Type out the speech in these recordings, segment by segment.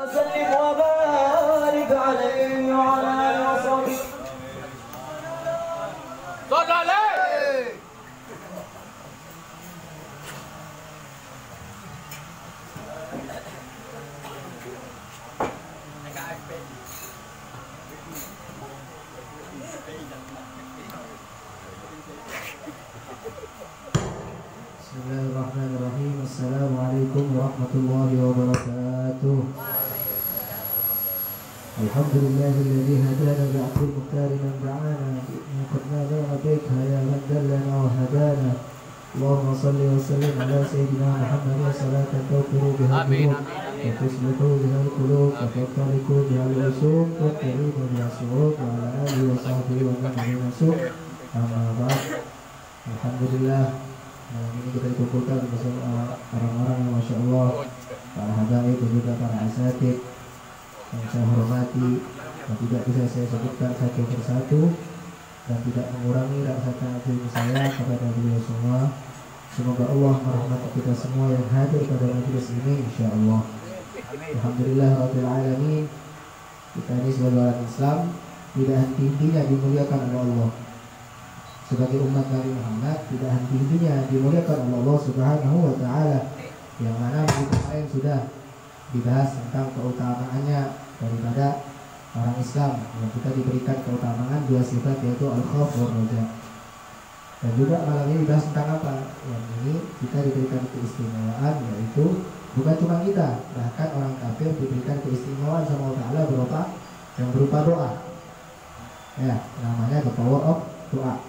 وسلم وبارك عليه وعلى آله وصحبه. صل عليه. Bismillahirrahmanirrahim. Assalamualaikum warahmatullahi wabarakatuh. Alhamdulillahilladzi hadana bi'abdil muhtari man da'ana qad nadana bika ya man dallana wa hadana. Allahumma salli wa sallim ala sayyidina Muhammadin salatan tawfiru biha al-qulub wa tuslihu biha al-qulub wa tattaliqu biha al-usub wa turidu biha as-surur wa ala alihi wa sahbihi wa man nasuk. Amma ba'd. Alhamdulillah, malam ini kita dikumpulkan bersama orang-orang yang Masya Allah, para habaib dan juga para asatid yang saya hormati dan tidak bisa saya sebutkan satu persatu dan tidak mengurangi rasa kagum saya kepada beliau semua. Semoga Allah merahmati kita semua yang hadir pada majelis ini insya Allah. Alhamdulillah Rabbil Alamin. Kita ini sebagai orang Islam tidak henti-hentinya dimuliakan oleh Allah. Sebagai umat Nabi Muhammad tidak henti-hentinya dimuliakan oleh Allah Subhanahu wa Ta'ala, yang mana minggu kemarin sudah dibahas tentang keutamaannya daripada orang Islam, yang kita diberikan keutamaan dua sifat, yaitu al-khauf wa raja. Dan juga malam ini dibahas tentang apa? Yang ini kita diberikan keistimewaan, yaitu bukan cuma kita, bahkan orang kafir diberikan keistimewaan sama Allah Ta'ala berupa yang berupa doa. Ya, namanya the power of doa.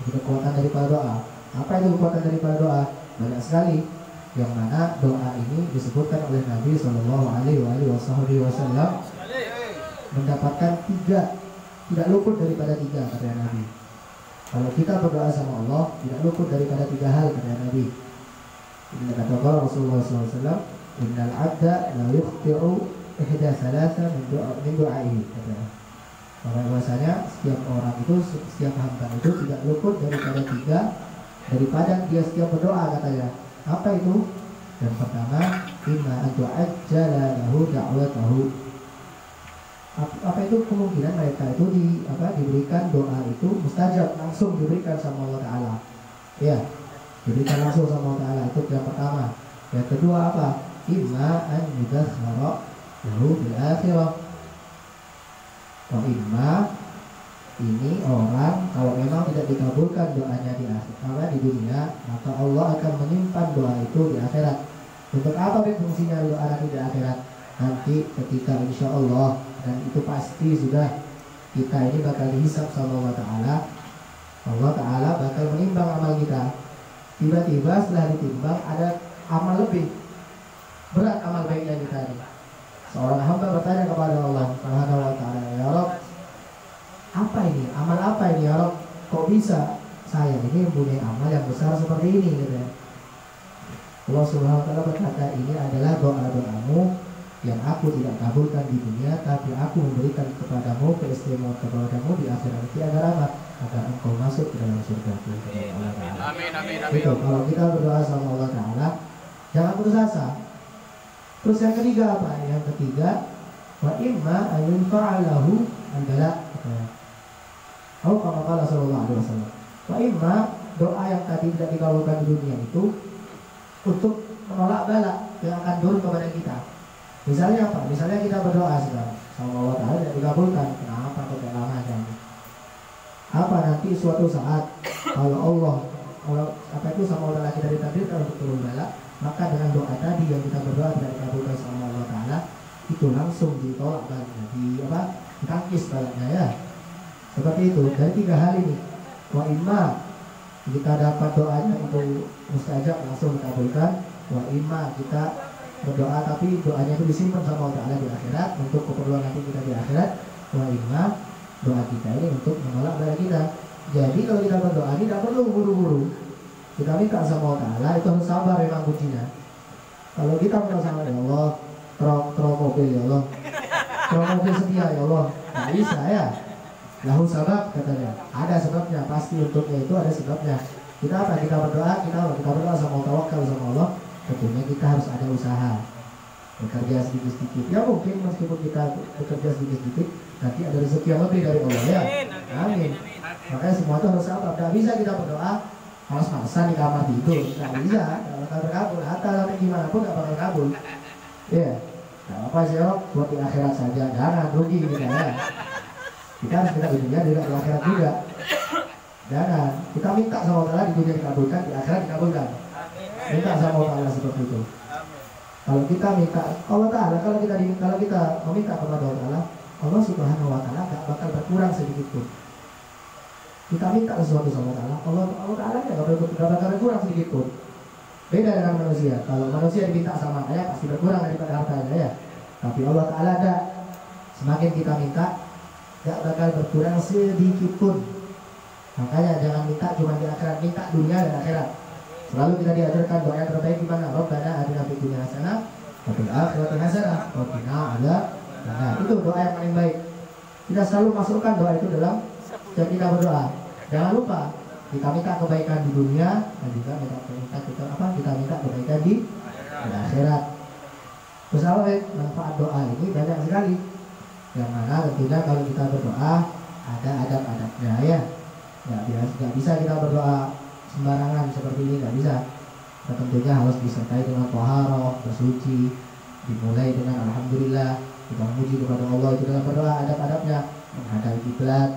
Kekuatan daripada doa. Apa itu kekuatan daripada doa? Banyak sekali, yang mana doa ini disebutkan oleh Nabi Shallallahu Alaihi Wasallam mendapatkan tiga, tidak luput daripada tiga, kata Nabi. Kalau kita berdoa sama Allah, tidak luput daripada tiga hal, kata Nabi. Ini kata Rasulullah SAW, Innal abda la yukhti'u ihda salasa min du'aihi. Bahwasanya setiap orang itu, setiap hamba itu tidak luput daripada tiga, daripada dia setiap berdoa, katanya. Apa itu? Yang pertama, imma an tu'ajjala lahu da'watahu. Apa itu kemungkinan mereka itu diberikan doa itu mustajab, langsung diberikan sama Allah Ta'ala. Ya, diberikan langsung sama Allah Ta'ala, itu yang pertama. Yang kedua apa? Imma an yudakhara lahu bil akhirah. Imma, ini orang kalau memang tidak dikabulkan doanya di akhirat, di dunia, maka Allah akan menyimpan doa itu di akhirat. Untuk apa fungsinya doa nanti di akhirat? Nanti ketika insya Allah, dan itu pasti sudah, kita ini bakal dihisab sama Allah Ta'ala. Allah Ta'ala bakal menimbang amal kita. Tiba-tiba setelah ditimbang ada amal lebih berat, amal baiknya kita ini. Seorang hamba bertanya kepada Allah Subhanahu wa Ta'ala, ya Rabb, apa ini? Amal apa ini ya Rabb? Kok bisa saya ini mempunyai amal yang besar seperti ini? Gitu ya. Allah Subhanahu wa Ta'ala berkata, ini adalah doa-doamu yang aku tidak kabulkan di dunia, tapi aku memberikan kepadamu keistimewaan kepadamu di akhirat nanti, agar apa? Agar engkau masuk ke dalam surga. Amin, amin, amin. Itu kalau kita berdoa sama Allah Ta'ala, jangan putus asa. Terus yang ketiga apa? Yang ketiga, wa imma ayun fa'alahu al-bala. Atau kama qala sallallahu alaihi wasallam. Wa imma, doa yang tadi tidak dikabulkan di dunia itu untuk menolak bala yang akan turun kepada kita. Misalnya apa? Misalnya kita berdoa sekarang sama Allah Ta'ala tidak dikabulkan. Kenapa kok kayak lama aja? Apa nanti suatu saat kalau apa itu sama Allah kita ditakdirkan untuk turun bala, maka dengan doa tadi yang kita berdoa tidak dikabulkan sama Allah Ta'ala, itu langsung ditolak balanya, ditangkis balanya, ya. Seperti itu. Dari tiga hal ini, wa imma kita dapat doanya itu mustajab, langsung dikabulkan. Wa imma kita berdoa tapi doanya itu disimpan sama Allah Ta'ala di akhirat untuk keperluan nanti kita di akhirat. Wa imma, doa kita ini untuk menolak bala kita. Jadi kalau kita berdoa ini tidak perlu buru-buru. Kita minta sama Allah Ta'ala, itu harus sabar memang kuncinya. Kalau kita minta sama Allah, terong mobil ya Allah, terong mobil setia ya Allah, nggak bisa ya. Lahu sabab, katanya, ada sebabnya, pasti untuknya itu ada sebabnya. Kita apa? Kita berdoa, kita berdoa sama Allah, tawakal sama Allah. Tentunya kita harus ada usaha. bekerja sedikit-sedikit. Ya mungkin meskipun kita bekerja sedikit-sedikit, nanti ada rezeki yang lebih dari Allah ya. Amin. Makanya semua itu harus sabar. Tidak bisa kita berdoa malas-malasan di kamar tidur. Tidak bisa. Tidak bakal berkabul. Hatta sampai gimana pun tidak bakal kabul. Ya. Tidak apa sih buat di akhirat saja. Jangan rugi kita ya. Kita harus minta di dunia juga di akhirat juga. Jangan. Kita minta sama Allah di dunia dikabulkan, di akhirat dikabulkan. Minta sama Allah seperti itu. Kalau kita minta Allah Ta'ala, kalau kita meminta kepada Allah Ta'ala, Allah Subhanahu Wa Ta'ala gak bakal berkurang sedikit pun. Kita minta sesuatu sama Allah Ta'ala gak bakal berkurang sedikit pun. Beda dengan manusia. Kalau manusia diminta sama kaya pasti berkurang daripada hartanya ya. Tapi Allah Ta'ala ada. Semakin kita minta, gak bakal berkurang sedikit pun. Makanya jangan minta cuma di akhirat, minta dunia dan akhirat. Selalu kita diajarkan doa yang terbaik di mana? Rabbana atina fid dunya hasanah wa fil akhirati hasanah wa qina adzabannar. Itu doa yang paling baik. Kita selalu masukkan doa itu dalam setiap kita berdoa. Jangan lupa kita minta kebaikan di dunia dan juga kita minta kebaikan di akhirat. Terus apa manfaat doa ini banyak sekali. Yang mana tentunya kalau kita berdoa ada adab-adabnya ya. Nggak bisa kita berdoa sembarangan seperti ini, nggak bisa. Kita tentunya harus disertai dengan taharah, bersuci, dimulai dengan alhamdulillah, kita memuji kepada Allah itu dalam berdoa, adab-adabnya menghadap kiblat.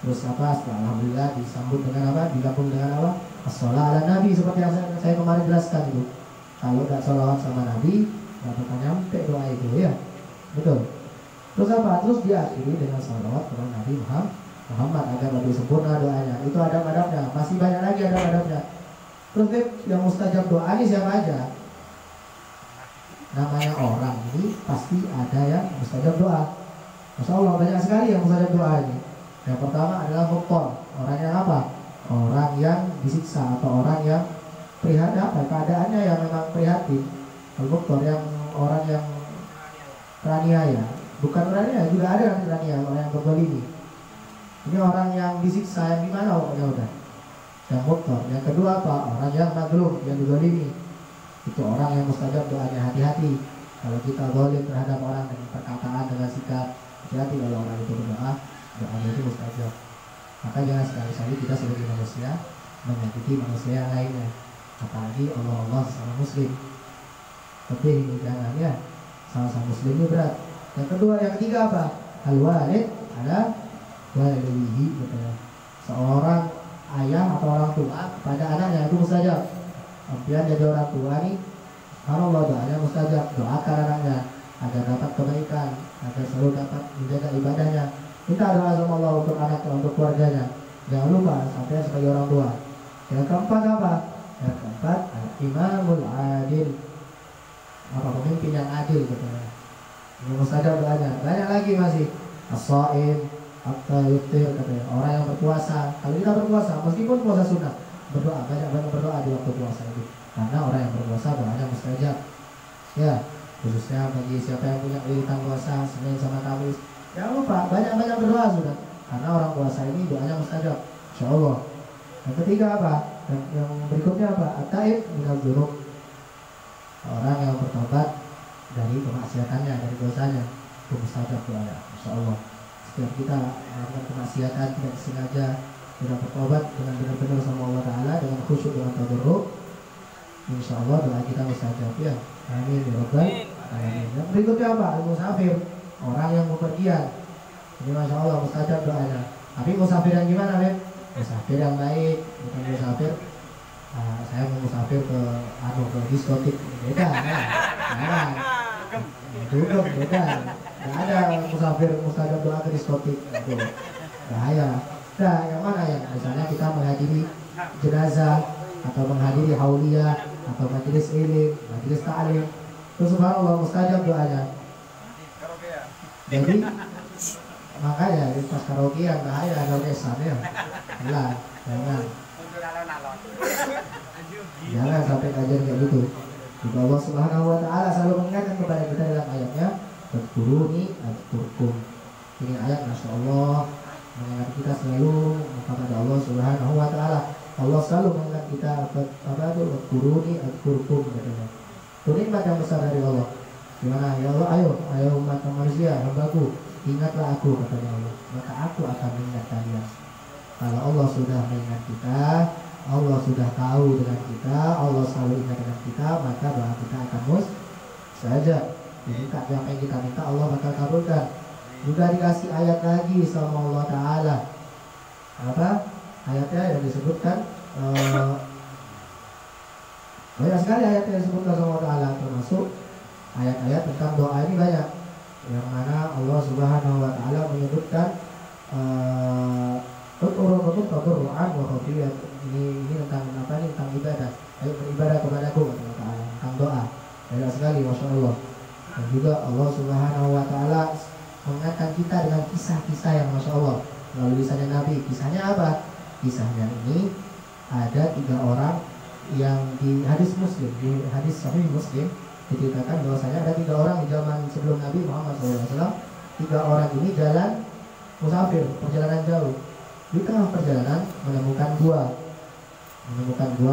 Terus setelah alhamdulillah disambut dengan digabung dengan as-sholawat ala Nabi seperti yang saya kemarin jelaskan itu. Kalau nggak sholawat sama Nabi nggak bakal nyampe doa itu ya. Betul. Terus terus diakhiri dengan sholawat kepada Nabi Muhammad agar lebih sempurna doanya. Itu adab-adabnya. Masih banyak lagi adab-adabnya. Terus yang mustajab doa ini siapa aja? Namanya orang ini pasti ada yang mustajab doa. Masya Allah banyak sekali yang mustajab doa ini. Yang pertama adalah muktor. Orang yang apa? Orang yang disiksa atau orang yang prihatin keadaannya yang memang prihatin. Muktor yang orang yang teraniaya. Bukan teraniaya, juga ada yang teraniaya, orang yang berzalimi. Ini orang yang disiksa yang gimana pokoknya udah. Yang muktor. Yang kedua apa? Orang yang mazlum, yang dizalimi. Itu orang yang mustajab doanya. Hati-hati kalau kita zalim terhadap orang dengan perkataan, dengan sikap. Hati-hati kalau orang itu berdoa, doanya itu mustajab. Maka jangan sekali-kali kita sebagai manusia menyakiti manusia yang lainnya. Apalagi Allah sama muslim. Tapi ini jangan ya. Sama-sama muslim ini berat. Yang kedua, yang ketiga apa? Al-walid ada walihi, katanya seorang ayah atau orang tua pada anaknya itu mustajab. Kemudian jadi orang tua nih, kalau Allah doanya mustajab, doakan anaknya agar dapat kebaikan, agar selalu dapat menjaga ibadahnya. Minta doa sama Allah untuk anaknya, untuk keluarganya. Jangan lupa sampai sebagai orang tua. Yang keempat apa? Yang keempat imamul adil, pemimpin yang adil, katanya. Ini mustajab doanya. Banyak lagi masih as-shaim, yuftir, katanya orang yang berpuasa. Kalau kita berpuasa, meskipun puasa sunnah, berdoa, banyak-banyak berdoa di waktu puasa itu. Karena orang yang berpuasa doanya mustajab. Ya, khususnya bagi siapa yang punya wiritan puasa Senin sama Kamis, jangan lupa banyak-banyak berdoa sudah. Karena orang puasa ini doanya mustajab, insyaallah. Yang ketiga apa? Yang berikutnya apa? At-taib minal dzunub. Orang yang bertobat dari kemaksiatannya, dari dosanya, itu mustajab doanya, insyaallah. Setiap kita melakukan kemaksiatan tidak sengaja, tidak bertobat dengan benar-benar sama Allah Ta'ala, dengan khusyuk, dengan tadarruk, insyaallah doa kita mustajab ya. Amin ya rabbal alamin. Yang berikutnya apa? Al-musafir, orang yang bepergian. Ini masya Allah mustajab doanya. Tapi musafir yang gimana, Lep? Musafir yang baik, bukan musafir saya mau musafir ke diskotik, beda ya. Dugem beda. Nggak ada musafir mustajab doa ke diskotik, itu bahaya. Nah, yang mana ya? Misalnya kita menghadiri jenazah atau menghadiri hauliyah atau majelis ilmu, majelis ta'lim, itu subhanallah mustajab doanya. Jadi makanya pas karaoke yang bahaya ada orkesan ya. Lah, jangan sampai kajian kayak gitu. Juga Allah Subhanahu wa Ta'ala selalu mengingatkan kepada kita dalam ayatnya, "Fadkuruni adzkurkum." Ini ayat masya Allah mengingatkan kita selalu kepada Allah Subhanahu wa Ta'ala. Allah selalu mengingatkan kita apa itu? "Fadkuruni adzkurkum," katanya. Itu nikmat yang besar dari Allah. Gimana? Ya Allah, ayo umat manusia, hambaku, ingatlah aku, katanya Allah. Maka aku akan mengingat kalian. Kalau Allah sudah mengingat kita, Allah sudah tahu dengan kita, Allah selalu ingat dengan kita, maka doa kita akan saja. Jadi tak apa yang kita minta Allah bakal kabulkan. Juga dikasih ayat lagi sama Allah Ta'ala. Apa? Ayatnya yang disebutkan banyak sekali ayat yang disebutkan sama Allah Ta'ala, termasuk ayat-ayat tentang doa ini banyak, yang mana Allah Subhanahu Wa Ta'ala menyebutkan ini tentang apa, ini tentang ibadah. Ayo beribadah kepadaku, kata Allah Ta'ala, tentang doa. Banyak sekali, Masya Allah. Dan juga Allah Subhanahu Wa Ta'ala mengingatkan kita dengan kisah-kisah yang Masya Allah melalui lisannya Nabi. Kisahnya apa? Kisahnya ini ada 3 orang yang di hadis Muslim, di hadis Sahih Muslim diceritakan bahwasanya ada 3 orang di zaman sebelum Nabi Muhammad SAW. 3 orang ini jalan musafir, perjalanan jauh. Di tengah perjalanan menemukan gua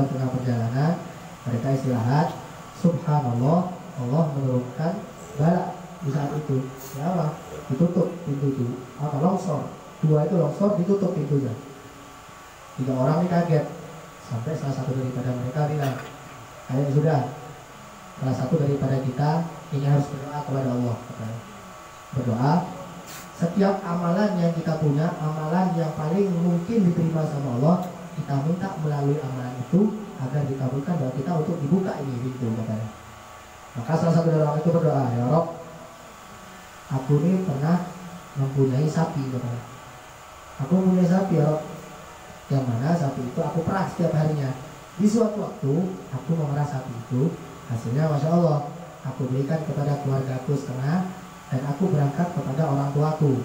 tengah perjalanan. Mereka istirahat. Subhanallah, Allah menurunkan bala di saat itu. Ya apa? Ditutup pintu itu. Apa? Longsor. Gua itu longsor, ditutup pintunya. 3 orang ini kaget. Sampai salah satu daripada mereka bilang, ayo sudah, salah satu daripada kita ini harus berdoa kepada Allah. Berdoa. Setiap amalan yang kita punya, amalan yang paling mungkin diterima sama Allah, kita minta melalui amalan itu agar dikabulkan doa kita untuk dibuka ini pintu, katanya. Maka salah satu dari orang itu berdoa, ya Rob, aku ini pernah mempunyai sapi, katanya. Aku mempunyai sapi, ya Rob, yang mana sapi itu aku perah setiap harinya. Di suatu waktu aku memerah sapi itu, hasilnya Masya Allah, aku berikan kepada keluargaku setengah, dan aku berangkat kepada orang tuaku.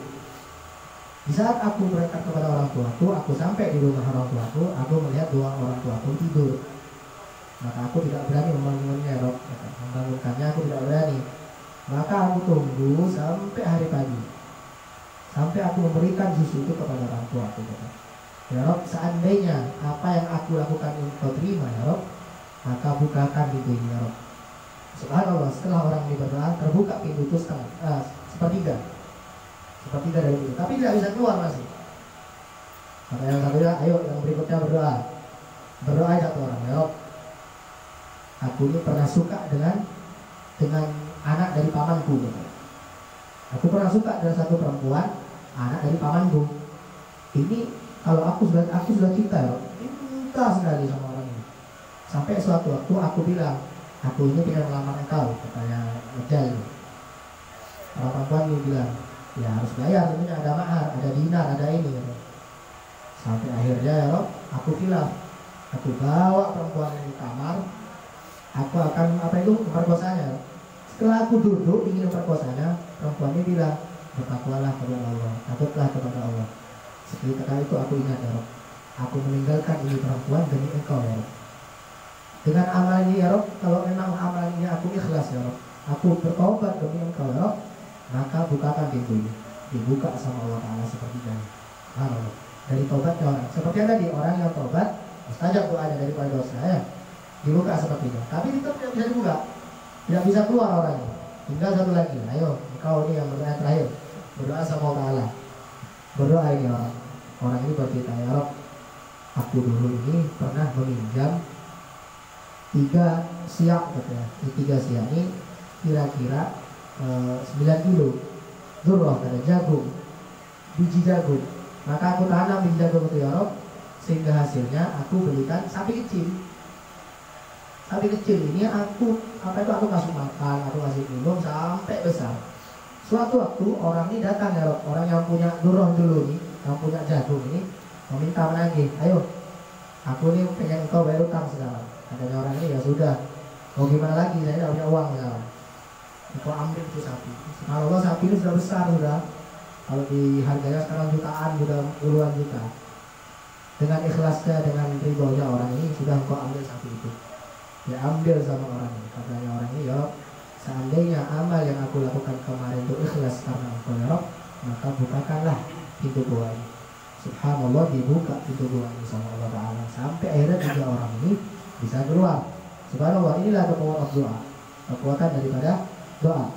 Di saat aku berangkat kepada orang tuaku, aku sampai di rumah orang tuaku, aku melihat 2 orang tuaku tidur. Maka aku tidak berani membangunnya, Rob. Membangunkannya aku tidak berani. Maka aku tunggu sampai hari pagi, sampai aku memberikan susu itu kepada orang tuaku. Ya Rob, seandainya apa yang aku lakukan ini kau terima, ya Rob, maka bukakan pintu ini, ya Rob. Subhanallah, setelah orang ini berdoa, terbuka pintu itu sepertiga dari pintu, tapi tidak bisa keluar masih. Maka yang satunya, ayo yang berikutnya berdoa. Berdoa satu orang, ya Rob, aku ini pernah suka dengan anak dari pamanku, gitu. Aku pernah suka dengan satu perempuan, anak dari pamanku. Ini kalau aku sudah cinta, ya Rob, cinta sekali sama orang ini. Sampai suatu waktu aku bilang, aku ini pengen melamar engkau, katanya Rijal. Orang perempuan ini bilang, ya harus bayar, tentunya ada mahar, ada dinar, ada ini. Sampai akhirnya, ya Rob, aku bilang, aku bawa perempuan ini di kamar, aku akan memperkosanya. Setelah aku duduk ingin memperkosanya, perempuan ini bilang, bertakwalah kepada Allah, takutlah kepada Allah. Seketika itu aku ingat, ya Rob, aku meninggalkan ini perempuan demi engkau, ya Rob. Dengan amal ini, ya Rob, kalau memang amal ini aku ikhlas, ya Rob, aku bertobat demi engkau, ya Rob, maka bukakan pintu ini. Dibuka sama Allah Ta'ala seperti ini. Dari tobatnya orang, seperti yang tadi, orang yang tobat mustajab doanya daripada dosa, ya, dibuka seperti itu. Tapi itu tidak bisa dibuka, tidak bisa keluar orangnya. Tinggal satu lagi, ayo engkau ini yang berdoa terakhir, berdoa sama Allah Ta'ala. Berdoa ini orang ini berkata, ya Rob, aku dulu ini pernah meminjam 3 siak, katanya. Di 3 siak ini kira-kira 9 kilo dzurrah, ada jagung, biji jagung. Maka aku tanam biji jagung itu, ya Rob, sehingga hasilnya aku belikan sapi kecil. Sapi kecil ini aku kasih makan, aku kasih minum sampai besar. Suatu waktu orang ini datang, ya Rob, orang yang punya dzurrah dulu nih, yang punya jagung ini, meminta menagih, ayo, aku ini pengen engkau bayar utang sekarang. Katanya orang ini, ya sudah, mau gimana lagi, saya tidak punya uang sekarang. Engkau ambil itu sapi. Subhanallah, sapi ini sudah besar, sudah. Kalau di harganya sekarang jutaan, sudah puluhan juta. Dengan ikhlasnya, dengan ridhonya orang ini, sudah engkau ambil sapi itu. Ya ambil sama orang ini. Katanya orang ini, ya Rob, seandainya amal yang aku lakukan kemarin itu ikhlas karena engkau, ya Rob, maka bukakanlah pintu gua ini. Subhanallah, dibuka pintu gua ini sama Allah Ta'ala. Sampai akhirnya 3 orang ini bisa keluar. Subhanallah, inilah kekuatan doa, kekuatan daripada doa.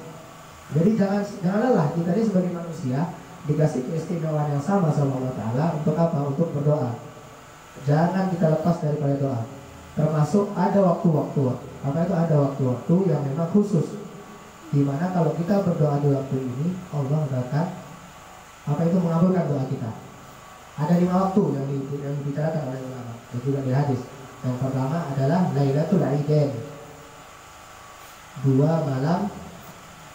Jadi jangan lelah, kita ini sebagai manusia dikasih keistimewaan yang sama sama Allah Ta'ala. Untuk apa? Untuk berdoa. Jangan kita lepas daripada doa. Termasuk ada waktu-waktu. Apa itu ada waktu-waktu yang memang khusus, dimana kalau kita berdoa di waktu ini Allah akan apa itu mengabulkan doa kita. Ada 5 waktu yang dibicarakan oleh ulama dan juga di hadis. Yang pertama adalah Lailatul Aidain, 2 malam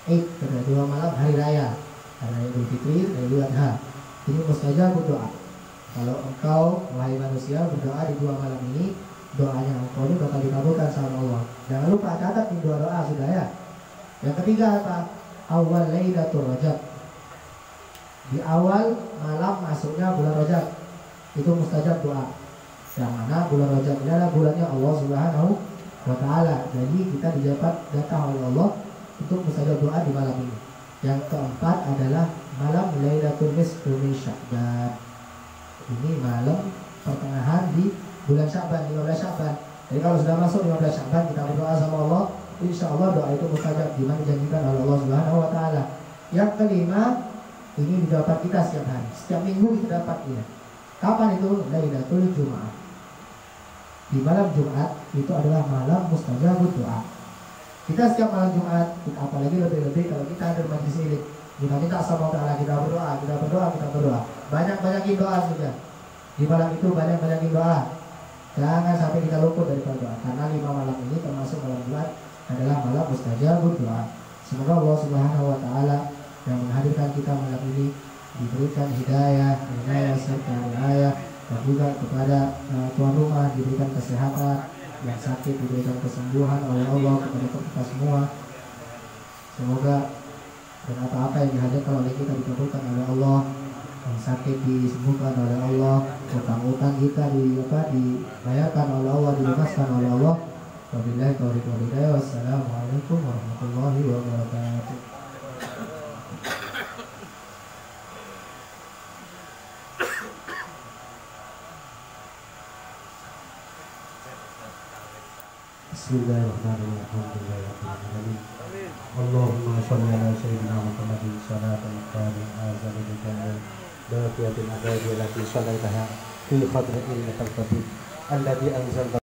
Eid, 2 malam hari raya, hari raya Idul Fitri, Idul Adha. Ini mustajab doa. Kalau engkau wahai manusia berdoa di 2 malam ini, doanya engkau ini bakal dikabulkan sama Allah. Jangan lupa catat di 2 doa sudah ya. Yang ketiga apa? Awal Lailatul Rajab, di awal malam masuknya bulan Rajab, itu mustajab doa. Yang mana bulan Rajab ini adalah bulannya Allah Subhanahu wa Ta'ala. Jadi kita didapat datang oleh Allah untuk mustajab doa di malam ini. Yang keempat adalah malam Lailatul Nisfu min Sya'ban. Ini malam pertengahan di bulan Sya'ban, 15 Sya'ban. Jadi kalau sudah masuk 15 Sya'ban kita berdoa sama Allah, insya Allah doa itu mustajab dimana dijanjikan oleh Allah Subhanahu wa Ta'ala. Yang kelima, ini didapat kita setiap hari, setiap minggu kita dapat dia. Kapan itu? Lailatul Jumat. Di malam Jumat itu adalah malam mustajab doa. Kita setiap malam Jumat, apalagi lebih-lebih kalau kita ada majlis ini, kita minta sama Allah, kita berdoa. Banyak-banyakin doa juga. Di malam itu banyak-banyakin doa. Jangan sampai kita luput dari doa, karena 5 malam ini termasuk malam Jumat adalah malam mustajab doa. Semoga Allah Subhanahu wa Ta'ala yang menghadirkan kita malam ini diberikan hidayah serta riayah, dan juga kepada tuan rumah diberikan kesehatan, yang sakit diberikan kesembuhan oleh Allah kepada kita semua. Semoga dan apa-apa yang dihadirkan oleh kita dikabulkan oleh Allah, yang sakit disembuhkan oleh Allah, utang-utang kita dibayarkan oleh Allah, dilunaskan oleh Allah. Wabillahi taufiq wal hidayah. Wassalamualaikum warahmatullahi wabarakatuh. Bismillahirrahmanirrahim. Allahumma sholli ala sayyidina Muhammadin salatan qadim azal bidal baqiyatin abadi allati shallaitaha fi qadri ilmikal qadim alladhi anzalta